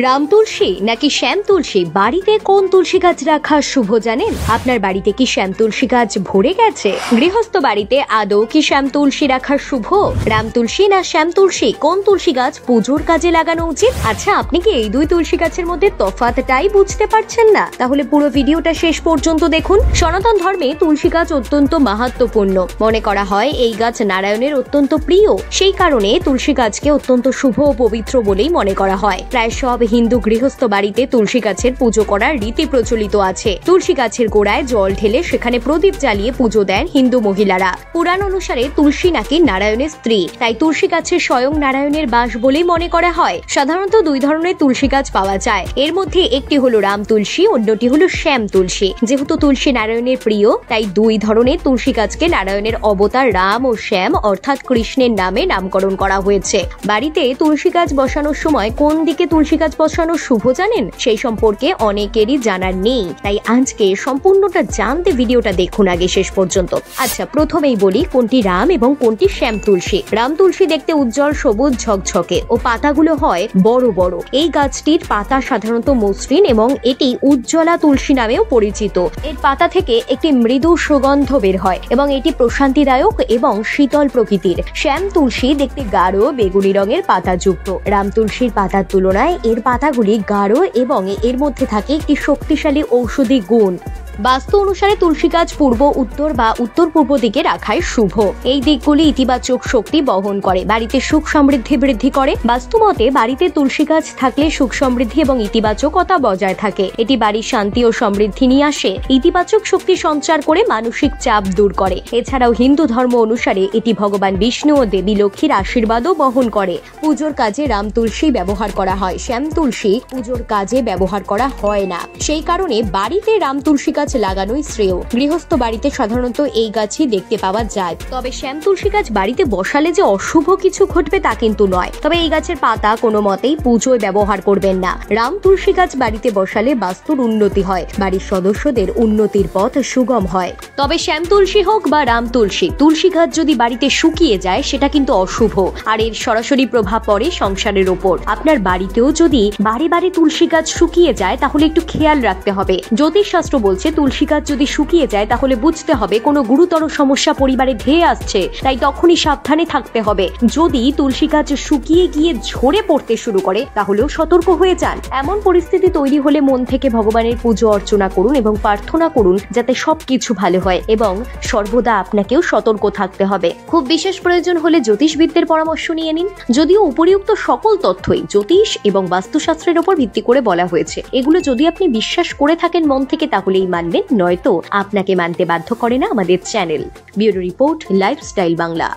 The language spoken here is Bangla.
রাম তুলসী নাকি শ্যাম তুলসী, বাড়িতে কোন তুলসী গাছ রাখা শুভ জানেন? আপনার বাড়িতে কি শ্যাম তুলসী গাছ ভরে গেছে? গৃহস্থ বাড়িতে আদৌ কি শ্যাম তুলসী রাখা শুভ? রাম তুলসী না শ্যাম তুলসী, কোন তুলসী গাছ পুজোর কাজে লাগানো উচিত? আচ্ছা, আপনি কি এই দুই তুলসী গাছের মধ্যে তফাৎটাই বুঝতে পারছেন না? তাহলে পুরো ভিডিওটা শেষ পর্যন্ত দেখুন। সনাতন ধর্মে তুলসী গাছ অত্যন্ত মাহাত্ম্যপূর্ণ। মনে করা হয় এই গাছ নারায়ণের অত্যন্ত প্রিয়, সেই কারণে তুলসী গাছকে অত্যন্ত শুভ ও পবিত্র বলেই মনে করা হয়। প্রায় সব হিন্দু গৃহস্থ বাড়িতে তুলসী গাছের পুজো করার রীতি প্রচলিত আছে। তুলসী গাছের গোড়ায় জল ঢেলে সেখানে প্রদীপ জ্বালিয়ে পুজো দেন হিন্দু মহিলারা। পুরাণ অনুসারে তুলসী নাকি নারায়ণের স্ত্রী, তাই তুলসী গাছের স্বয়ং নারায়ণের বাস বলেই মনে করা হয়। সাধারণত দুই ধরনের তুলসী গাছ পাওয়া যায়, এর মধ্যে একটি হলো রাম তুলসী, অন্যটি হলো শ্যাম তুলসী। যেহেতু তুলসী নারায়ণের প্রিয়, তাই দুই ধরনের তুলসী গাছকে নারায়ণের অবতার রাম ও শ্যাম অর্থাৎ কৃষ্ণের নামে নামকরণ করা হয়েছে। বাড়িতে তুলসী গাছ বসানোর সময় কোন দিকে তুলসী গাছ বসানো শুভ জানেন? সেই সম্পর্কে অনেকেরই জানার নেই, তাই আজকে সম্পূর্ণটা জানতে ভিডিওটা দেখুন আগে শেষ পর্যন্ত। আচ্ছা, প্রথমেই বলি কোনটি রাম এবং কোনটি শ্যাম তুলসী। রাম তুলসী দেখতে উজ্জ্বল সবুজ ঝকঝকে ও পাতাগুলো হয় বড় বড়। এই গাছটির পাতা সাধারণত মসৃণ এবং এটি উজ্জ্বলা তুলসী নামেও পরিচিত। এর পাতা থেকে একটি মৃদু সুগন্ধ বের হয় এবং এটি প্রশান্তিদায়ক এবং শীতল প্রকৃতির। শ্যাম তুলসী দেখতে গাঢ় বেগুনি রঙের পাতা যুক্ত। রাম তুলসীর পাতার তুলনায় এর পাতাগুলি গাঢ় এবং এর মধ্যে থাকে একটি শক্তিশালী ঔষধি গুণ। বাস্তু অনুসারে তুলসী গাছ পূর্ব, উত্তর বা উত্তর পূর্ব দিকে রাখাই শুভ। এই দিকগুলি ইতিবাচক শক্তি বহন করে, বাড়িতে সুখ সমৃদ্ধি বৃদ্ধি করে। বাস্তু মতে বাড়িতে তুলসী গাছ থাকলে সুখ সমৃদ্ধি এবং ইতিবাচকতা বজায় থাকে। এটি বাড়ির শান্তি ও সমৃদ্ধি নিয়ে আসে, ইতিবাচক শক্তি সঞ্চার করে মানসিক চাপ দূর করে। এছাড়াও হিন্দু ধর্ম অনুসারে এটি ভগবান বিষ্ণু ও দেবী লক্ষ্মীর আশীর্বাদও বহন করে। পুজোর কাজে রাম তুলসী ব্যবহার করা হয়, শ্যাম তুলসী পুজোর কাজে ব্যবহার করা হয় না। সেই কারণে বাড়িতে রাম তুলসী গাছ লাগানোই শ্রেয়। গৃহস্থ বাড়িতে সাধারণত এই গাছই দেখতে পাওয়া যায়। তবে শ্যাম তুলসী গাছ বাড়িতে বসালে যে অশুভ কিছু ঘটবে তা কিন্তু নয়। তবে এই গাছের পাতা কোনো মতেই পুজোয় ব্যবহার করবেন না। রাম তুলসী গাছ বাড়িতে বসালে বাস্তুর উন্নতি হয়, বাড়ির সদস্যদের উন্নতির পথ সুগম হয়। তবে শ্যাম তুলসী হোক বা রাম তুলসী, তুলসী গাছ যদি বাড়িতে শুকিয়ে যায় সেটা কিন্তু অশুভ, আর এর সরাসরি প্রভাব পড়ে সংসারের ওপর। আপনার বাড়িতেও যদি বারে বারে তুলসী গাছ শুকিয়ে যায় তাহলে একটু খেয়াল রাখতে হবে। জ্যোতিষশাস্ত্র বলছে তুলসী গাছ যদি শুকিয়ে যায় তাহলে বুঝতে হবে কোনো গুরুতর সমস্যা পরিবারে ধেয়ে আসছে, তাই তখনই সাবধানে থাকতে হবে। যদি তুলসী গাছ শুকিয়ে গিয়ে ঝরে পড়তে শুরু করে তাহলেও সতর্ক হয়ে যান। এমন পরিস্থিতি তৈরি হলে মন থেকে ভগবানের পুজো অর্চনা করুন এবং প্রার্থনা করুন যাতে সবকিছু ভালো হয়, এবং সর্বদা আপনাকেও সতর্ক থাকতে হবে। খুব বিশেষ প্রয়োজন হলে জ্যোতিষবিদদের পরামর্শ নিয়ে নিন। যদিও উপরিউক্ত সকল তথ্যই জ্যোতিষ এবং বাস্তুশাস্ত্রের উপর ভিত্তি করে বলা হয়েছে, এগুলো যদি আপনি বিশ্বাস করে থাকেন মন থেকে তাহলেই মানবেন, নয়তো আপনাকে মানতে বাধ্য করে না আমাদের channel. Bureau report, lifestyle Bangla.